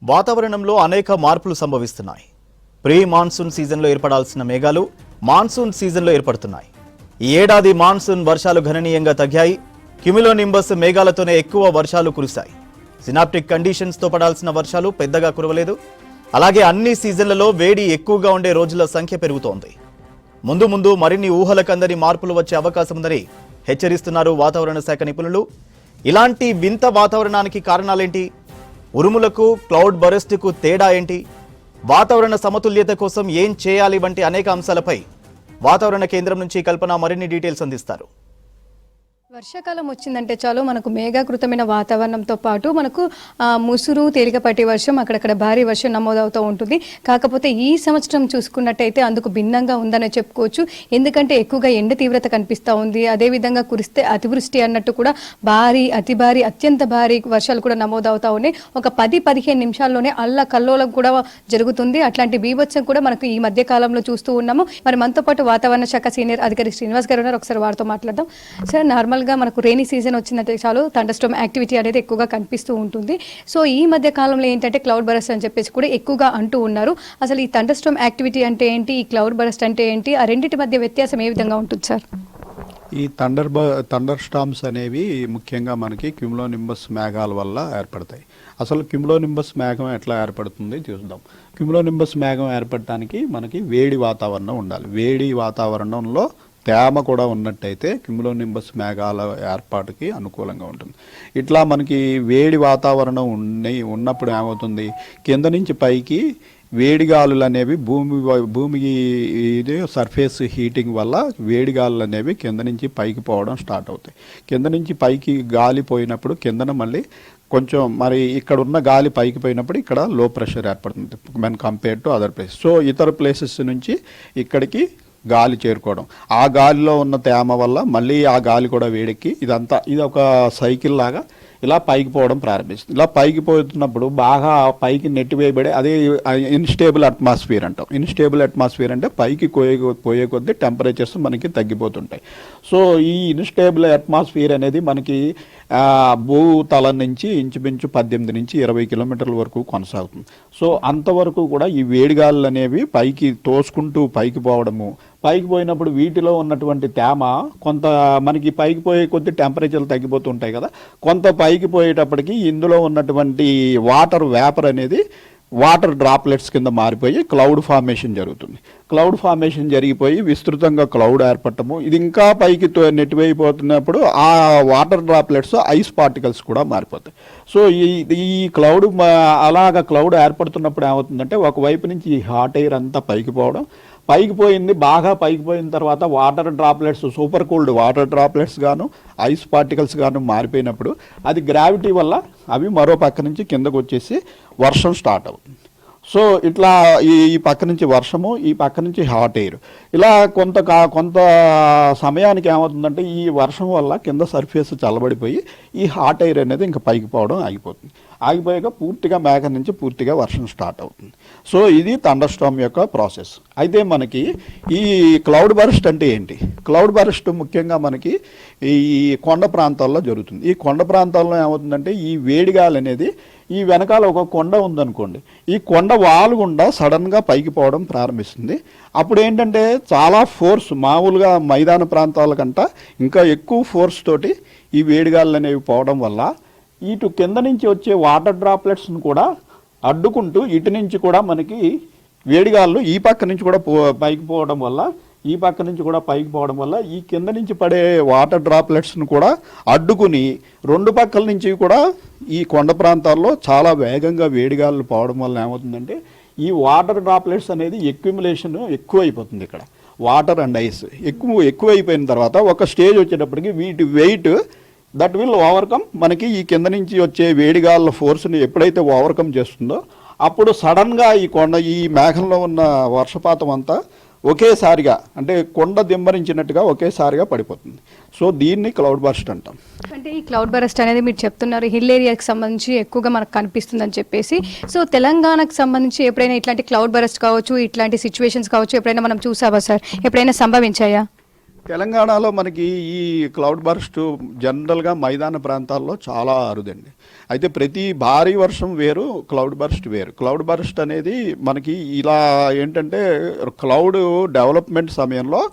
వాతావరణంలో అనేక మార్పులు సంభవిస్తున్నాయి. ప్రీ మాన్సూన్ సీజన్లో ఏర్పడాల్సిన మేఘాలు మాన్సూన్ సీజన్లో ఏర్పడుతున్నాయి. ఈ ఏడాది మాన్సూన్ వర్షాలు గణనీయంగా తగ్గాయి. క్యుములోనింబస్ మేఘాలతోనే ఎక్కువ వర్షాలు కురిశాయి. సినాప్టిక్ కండిషన్స్తో పడాల్సిన వర్షాలు పెద్దగా కురవలేదు. అలాగే అన్ని సీజన్లలో వేడి ఎక్కువగా ఉండే రోజుల సంఖ్య పెరుగుతోంది. ముందు ముందు మరిన్ని ఊహలకందని మార్పులు వచ్చే అవకాశం ఉందని హెచ్చరిస్తున్నారు వాతావరణ శాఖ నిపుణులు. ఇలాంటి వింత వాతావరణానికి కారణాలేంటి? ఉరుములకు క్లౌడ్ బరస్ట్కు తేడా ఏంటి? వాతావరణ సమతుల్యత కోసం ఏం చేయాలి వంటి అనేక అంశాలపై వాతావరణ కేంద్రం నుంచి కల్పన మరిన్ని డీటెయిల్స్ అందిస్తారు. వర్షాకాలం వచ్చిందంటే చాలు మనకు మేఘాకృతమైన వాతావరణంతో పాటు మనకు ముసురు, తేలికపాటి వర్షం, అక్కడక్కడ భారీ వర్షం నమోదవుతూ ఉంటుంది. కాకపోతే ఈ సంవత్సరం చూసుకున్నట్టయితే అందుకు భిన్నంగా ఉందనే చెప్పుకోవచ్చు. ఎందుకంటే ఎక్కువగా ఎండ తీవ్రత కనిపిస్తూ ఉంది. అదేవిధంగా కురిస్తే అతివృష్టి అన్నట్టు కూడా భారీ, అతి భారీ, అత్యంత భారీ వర్షాలు కూడా నమోదవుతూ ఉన్నాయి. ఒక 10-15 నిమిషాల్లోనే కల్లోలం కూడా జరుగుతుంది. అట్లాంటి బీభత్సం కూడా మనకు ఈ మధ్య కాలంలో చూస్తూ ఉన్నాము. మరి మనతో పాటు వాతావరణ శాఖ సీనియర్ అధికారి శ్రీనివాస్ గారు ఉన్నారు. ఒకసారి వారితో మాట్లాడదాం. సార్, నార్మల్ గా మనకు రెయినీ సీజన్ వచ్చిందంటే చాలు థండర్స్టార్మ్ యాక్టివిటీ అనేది ఎక్కువగా కనిపిస్తూ ఉంటుంది. సో ఈ మధ్య కాలంలో ఏంటంటే క్లౌడ్ బరస్ట్ అని చెప్పేసి కూడా ఎక్కువగా అంటూ ఉన్నారు. అసలు ఈ థండర్స్టార్మ్ యాక్టివిటీ అంటే ఏంటి, ఈ క్లౌడ్ బరస్ట్ అంటే ఏంటి, ఆ రెండింటి మధ్య వ్యత్యాసం ఏ విధంగా ఉంటుంది సార్? ఈ థండర్ స్టార్మ్స్ అనేవి ముఖ్యంగా మనకి క్యుములోనింబస్ మేఘాల వల్ల ఏర్పడతాయి. అసలు క్యుములోనింబస్ మేఘం ఎట్లా ఏర్పడుతుంది చూద్దాం. క్యుములోనింబస్ మేఘం ఏర్పడటానికి మనకి వేడి వాతావరణం ఉండాలి. వేడి వాతావరణంలో తేమ కూడా ఉన్నట్టయితే క్యుములోనింబస్ మేఘాల ఏర్పాటుకి అనుకూలంగా ఉంటుంది. ఇట్లా మనకి వేడి వాతావరణం ఉన్నప్పుడు ఏమవుతుంది, కింద నుంచి పైకి వేడిగాలులు అనేవి భూమికి ఇది సర్ఫేస్ హీటింగ్ వల్ల వేడిగాలులు అనేవి కింద నుంచి పైకి పోవడం స్టార్ట్ అవుతాయి. కింద నుంచి పైకి గాలి పోయినప్పుడు కిందన మళ్ళీ కొంచెం మరి ఇక్కడ ఉన్న గాలి పైకి పోయినప్పుడు ఇక్కడ లో ప్రెషర్ ఏర్పడుతుంది men compare to other places. So ఇతర ప్లేసెస్ నుంచి ఇక్కడికి గాలి చేరుకోవడం, ఆ గాలిలో ఉన్న తేమ వల్ల మళ్ళీ ఆ గాలి కూడా వేడెక్కి ఇది ఒక సైకిల్ లాగా ఇలా పైకి పోవడం ప్రారంభిస్తుంది. ఇలా పైకి పోతున్నప్పుడు బాగా పైకి నెట్టివేయబడి అదే ఇన్స్టేబుల్ అట్మాస్ఫియర్ అంటాం. ఇన్స్టేబుల్ అట్మాస్ఫియర్ అంటే పైకి పోయే కొద్దీ టెంపరేచర్స్ మనకి తగ్గిపోతుంటాయి. సో ఈ ఇన్స్టేబుల్ అట్మాస్ఫియర్ అనేది మనకి భూతలం నుంచి ఇంచుమించు 18 నుంచి 20 కిలోమీటర్ల వరకు కొనసాగుతుంది. సో అంతవరకు కూడా ఈ వేడిగాళ్ళు అనేవి పైకి తోసుకుంటూ పైకి పోవడము, పైకి పోయినప్పుడు వీటిలో ఉన్నటువంటి తేమ కొంత మనకి పైకి పోయే కొద్ది టెంపరేచర్లు తగ్గిపోతుంటాయి కదా, కొంత పైకి పోయేటప్పటికి ఇందులో ఉన్నటువంటి వాటర్ వేపర్ అనేది వాటర్ డ్రాప్లెట్స్ కింద మారిపోయి క్లౌడ్ ఫార్మేషన్ జరుగుతుంది. క్లౌడ్ ఫార్మేషన్ జరిగిపోయి విస్తృతంగా క్లౌడ్ ఏర్పడటము, ఇది ఇంకా పైకి నెట్టివేయిపోతున్నప్పుడు ఆ వాటర్ డ్రాప్లెట్స్ ఐస్ పార్టికల్స్ కూడా మారిపోతాయి. సో ఈ క్లౌడ్ అలాగా క్లౌడ్ ఏర్పడుతున్నప్పుడు ఏమవుతుందంటే ఒకవైపు నుంచి హాట్ ఎయిర్ అంతా పైకి పోవడం, పైకి పోయింది బాగా పైకి పోయిన తర్వాత water droplets super cooled water droplets గాను ఐస్ పార్టికల్స్ గాను మారిపోయినప్పుడు అది గ్రావిటీ వల్ల అవి మరో పక్క నుంచి కిందకు వచ్చేసి వర్షం స్టార్ట్ అవుతుంది. సో ఇట్లా ఈ పక్క నుంచి వర్షము, ఈ పక్క నుంచి హాట్ ఎయిర్, ఇలా కొంత సమయానికి ఏమవుతుందంటే ఈ వర్షం వల్ల కింద సర్ఫేస్ చల్లబడిపోయి ఈ హాట్ ఎయిర్ అనేది ఇంకా పైకి పోవడం ఆగిపోతుంది. ఆగిపోయాక పూర్తిగా మేఘం నుంచి పూర్తిగా వర్షం స్టార్ట్ అవుతుంది. సో ఇది థండర్ స్టార్మ్ యొక్క ప్రాసెస్. అయితే మనకి ఈ క్లౌడ్ బరస్ట్ అంటే ఏంటి? క్లౌడ్ బరస్ట్ ముఖ్యంగా మనకి ఈ కొండ ప్రాంతాల్లో జరుగుతుంది. ఈ కొండ ప్రాంతాల్లో ఏమవుతుందంటే ఈ వేడిగాలి అనేది ఈ వెనకాల ఒక కొండ ఉందనుకోండి, ఈ కొండ వాలు గుండా సడన్గా పైకి పోవడం ప్రారంభిస్తుంది. అప్పుడు ఏంటంటే చాలా ఫోర్స్, మామూలుగా మైదాన ప్రాంతాల కంటే ఇంకా ఎక్కువ ఫోర్స్ తోటి ఈ వేడిగాళ్ళు అనేవి పోవడం వల్ల ఇటు కింద నుంచి వచ్చే వాటర్ డ్రాప్లెట్స్ను కూడా అడ్డుకుంటూ ఇటు నుంచి కూడా మనకి వేడిగాళ్ళు ఈ పక్క నుంచి కూడా పైకి పోవడం వల్ల ఈ పక్క నుంచి కూడా పైకి పోవడం వల్ల ఈ కింద నుంచి పడే వాటర్ డ్రాప్లెట్స్ను కూడా అడ్డుకుని రెండు పక్కల నుంచి కూడా ఈ కొండ ప్రాంతాల్లో చాలా వేగంగా వేడిగాళ్ళు పోవడం వల్ల ఏమవుతుందంటే ఈ వాటర్ డ్రాప్లెట్స్ అనేది ఎక్యుములేషన్ ఎక్కువైపోతుంది. ఇక్కడ వాటర్ అండ్ ఐస్ ఎక్కువైపోయిన తర్వాత ఒక స్టేజ్ వచ్చేటప్పటికి వీటి వెయిట్ దట్ విల్ ఓవర్కమ్, మనకి ఈ కింద నుంచి వచ్చే వేడిగాళ్ళ ఫోర్స్ని ఎప్పుడైతే ఓవర్కమ్ చేస్తుందో అప్పుడు సడన్గా ఈ మేఘంలో ఉన్న వర్షపాతం అంతా ఒకేసారిగా అంటే కొండ దిమ్మరించినట్టుగా ఒకేసారిగా పడిపోతుంది. సో దీన్ని క్లౌడ్ బరస్ట్ అంటాం. అంటే ఈ క్లౌడ్ బరస్ట్ అనేది మీరు చెప్తున్నారు హిల్ ఏరియాకి సంబంధించి ఎక్కువగా మనకు కనిపిస్తుందని చెప్పేసి. సో తెలంగాణకు సంబంధించి ఎప్పుడైనా ఇట్లాంటి క్లౌడ్ బరస్ట్ కావచ్చు, ఇట్లాంటి సిచ్యువేషన్స్ కావచ్చు ఎప్పుడైనా మనం చూసావా సార్? ఎప్పుడైనా సంభవించాయా? తెలంగాణలో మనకి ఈ క్లౌడ్ బర్స్ట్ జనరల్గా మైదాన ప్రాంతాల్లో చాలా అరుదండి. అయితే ప్రతి భారీ వర్షం వేరు, క్లౌడ్ బర్స్ట్ వేరు. క్లౌడ్ బర్స్ట్ అనేది మనకి ఇలా ఏంటంటే క్లౌడ్ డెవలప్మెంట్ సమయంలో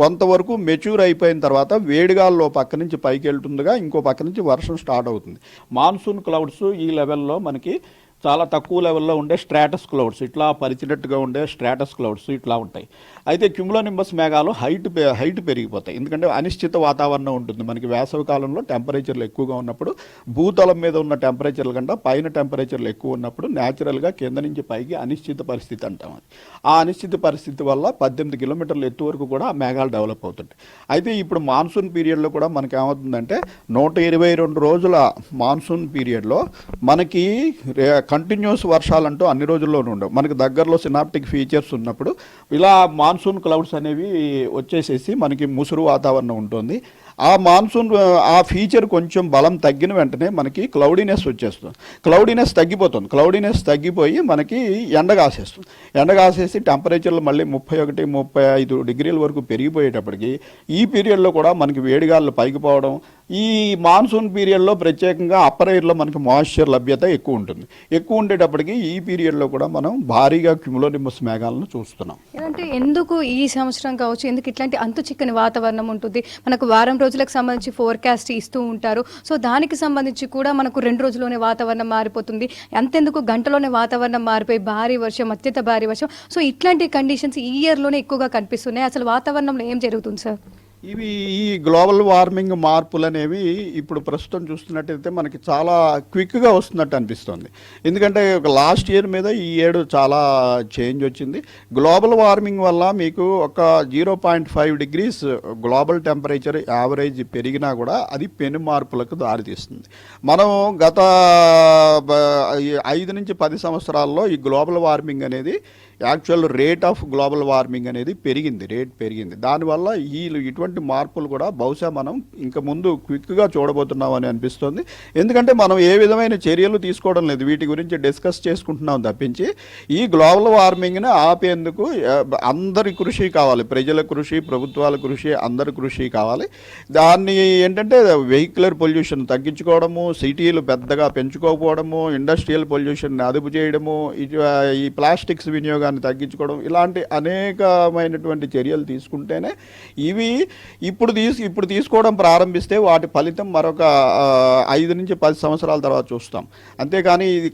కొంతవరకు మెచ్యూర్ అయిపోయిన తర్వాత వేడిగాల్లో పక్క నుంచి పైకి వెళ్తుండగా ఇంకో పక్క నుంచి వర్షం స్టార్ట్ అవుతుంది. మాన్సూన్ క్లౌడ్స్ ఈ లెవెల్లో మనకి చాలా తక్కువ లెవెల్లో ఉండే స్ట్రాటస్ క్లౌడ్స్, ఇట్లా పరిచినట్టుగా ఉండే స్ట్రాటస్ క్లౌడ్స్ ఇట్లా ఉంటాయి. అయితే క్యుములోనింబస్ మేఘాలు హైట్ పెరిగిపోతాయి. ఎందుకంటే అనిశ్చిత వాతావరణం ఉంటుంది. మనకి వేసవి కాలంలో టెంపరేచర్లు ఎక్కువగా ఉన్నప్పుడు, భూతలం మీద ఉన్న టెంపరేచర్ల కంటే పైన టెంపరేచర్లు ఎక్కువ ఉన్నప్పుడు న్యాచురల్గా కింద నుంచి పైకి అనిశ్చిత పరిస్థితి అంటాం. అది ఆ అనిశ్చిత పరిస్థితి వల్ల 18 కిలోమీటర్ల ఎత్తు వరకు కూడా ఆ మేఘాలు డెవలప్ అవుతుంటాయి. అయితే ఇప్పుడు మాన్సూన్ పీరియడ్లో కూడా మనకి ఏమవుతుందంటే 122 రోజుల మాన్సూన్ పీరియడ్లో మనకి కంటిన్యూస్ వర్షాలంటూ అన్ని రోజుల్లోనూ ఉండవు. మనకి దగ్గరలో సినాప్టిక్ ఫీచర్స్ ఉన్నప్పుడు ఇలా మాన్సూన్ క్లౌడ్స్ అనేవి వచ్చేసేసి మనకి ముసురు వాతావరణం ఉంటుంది. ఆ మాన్సూన్ ఆ ఫీచర్ కొంచెం బలం తగ్గిన వెంటనే మనకి క్లౌడీనెస్ వచ్చేస్తుంది. క్లౌడీనెస్ తగ్గిపోతుంది. క్లౌడీనెస్ తగ్గిపోయి మనకి ఎండ కాసేస్తుంది. ఎండ కాసేసి టెంపరేచర్లు మళ్ళీ 31-35 డిగ్రీల వరకు పెరిగిపోయేటప్పటికి ఈ పీరియడ్లో కూడా మనకి వేడిగాళ్ళు పైకి పోవడం, ఈ మాన్సూన్ పీరియడ్లో ప్రత్యేకంగా అప్పర్ ఎయిర్లో మనకి మాయిశ్చర్ లభ్యత ఎక్కువ ఉంటుంది. ఎక్కువ ఉండేటప్పటికి ఈ పీరియడ్లో కూడా మనం భారీగా క్యుములోనింబస్ మేఘాలను చూస్తున్నాం. అంటే ఎందుకు ఈ సంవత్సరం కావచ్చు, ఎందుకు ఇట్లాంటి అంతు చిక్కని వాతావరణం ఉంటుంది? మనకు వారం రోజులకు సంబంధించి ఫోర్కాస్ట్ ఇస్తూ ఉంటారు. సో దానికి సంబంధించి కూడా మనకు 2 రోజుల్లోనే వాతావరణం మారిపోతుంది. అంతెందుకు గంటలోనే వాతావరణం మారిపోయి భారీ వర్షం, అత్యంత భారీ వర్షం. సో ఇట్లాంటి కండిషన్స్ ఈ ఇయర్లోనే ఎక్కువగా కనిపిస్తున్నాయి. అసలు వాతావరణంలో ఏం జరుగుతుంది సార్? ఇవి ఈ గ్లోబల్ వార్మింగ్ మార్పులు అనేవి ఇప్పుడు ప్రస్తుతం చూస్తున్నట్టయితే మనకి చాలా క్విక్గా వస్తున్నట్టు అనిపిస్తుంది. ఎందుకంటే లాస్ట్ ఇయర్ మీద ఈ ఏడు చాలా చేంజ్ వచ్చింది. గ్లోబల్ వార్మింగ్ వల్ల మీకు ఒక 0.5 డిగ్రీస్ గ్లోబల్ టెంపరేచర్ యావరేజ్ పెరిగినా కూడా అది పెను మార్పులకు దారితీస్తుంది. మనం గత 5 నుంచి 10 సంవత్సరాల్లో ఈ గ్లోబల్ వార్మింగ్ అనేది actual rate of global warming అనేది రేట్ పెరిగింది. దానివల్ల ఇటువంటి మార్పులు కూడా బహుశా మనం ఇంకా ముందు క్విక్గా చూడబోతున్నామని అనిపిస్తుంది. ఎందుకంటే మనం ఏ విధమైన చర్యలు తీసుకోవడం లేదు, వీటి గురించి డిస్కస్ చేసుకుంటున్నాం తప్పించి ఈ గ్లోబల్ వార్మింగ్ని ఆపేందుకు అందరి కృషి కావాలి. ప్రజల కృషి, ప్రభుత్వాల కృషి, అందరి కృషి కావాలి. దాన్ని ఏంటంటే వెహికులర్ పొల్యూషన్ తగ్గించుకోవడము, సిటీలు పెద్దగా పెంచుకోకపోవడము, ఇండస్ట్రియల్ పొల్యూషన్ అదుపు చేయడము, ఈ ప్లాస్టిక్స్ వినియోగం తగ్గించుకోవడం, ఇలాంటి అనేకమైనటువంటి చర్యలు తీసుకుంటేనే ఇవి ఇప్పుడు తీసుకోవడం ప్రారంభిస్తే వాటి ఫలితం మరొక 5 నుంచి 10 సంవత్సరాల తర్వాత చూస్తాం. అంతేకాని ఇది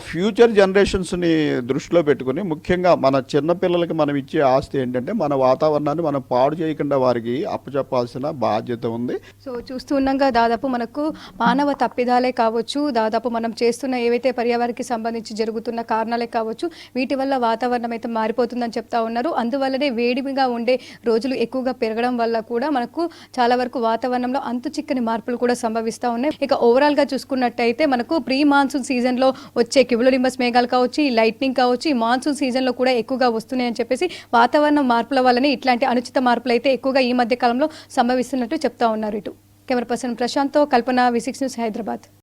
ఫ్యూచర్ జనరేషన్స్ని దృష్టిలో పెట్టుకుని ముఖ్యంగా మన చిన్నపిల్లలకి మనం ఇచ్చే ఆస్తి ఏంటంటే మన వాతావరణాన్ని మనం పాడు చేయకుండా వారికి అప్పచెప్పాల్సిన బాధ్యత ఉంది. సో చూస్తూ ఉన్నాగా దాదాపు మనకు మానవ తప్పిదాలే కావచ్చు, దాదాపు మనం చేస్తున్న ఏవైతే పర్యావరణానికి సంబంధించి జరుగుతున్న కారణాలే కావచ్చు, వీటి వల్ల వాతావరణం అయితే మారిపోతుందని చెప్తా ఉన్నారు. అందువల్లనే వేడిగా ఉండే రోజులు ఎక్కువగా పెరగడం వల్ల కూడా మనకు చాలా వరకు వాతావరణంలో అంతు చిక్కని మార్పులు కూడా సంభవిస్తూ ఉన్నాయి. ఇక ఓవరాల్గా చూసుకున్నట్టయితే మనకు ప్రీ మాన్సూన్ సీజన్లో వచ్చే క్యుములోనింబస్ మేఘాలు కావచ్చు, ఈ లైట్నింగ్ కావచ్చు, ఈ మాన్సూన్ సీజన్లో కూడా ఎక్కువగా వస్తున్నాయని చెప్పేసి వాతావరణం మార్పుల వల్లనే ఇట్లాంటి అనుచిత మార్పులు అయితే ఎక్కువగా ఈ మధ్య కాలంలో సంభవిస్తున్నట్టు చెప్తా ఉన్నారు. ఇటు కెమెరా పర్సన్ ప్రశాంత్తో కల్పన, V6 న్యూస్, హైదరాబాద్.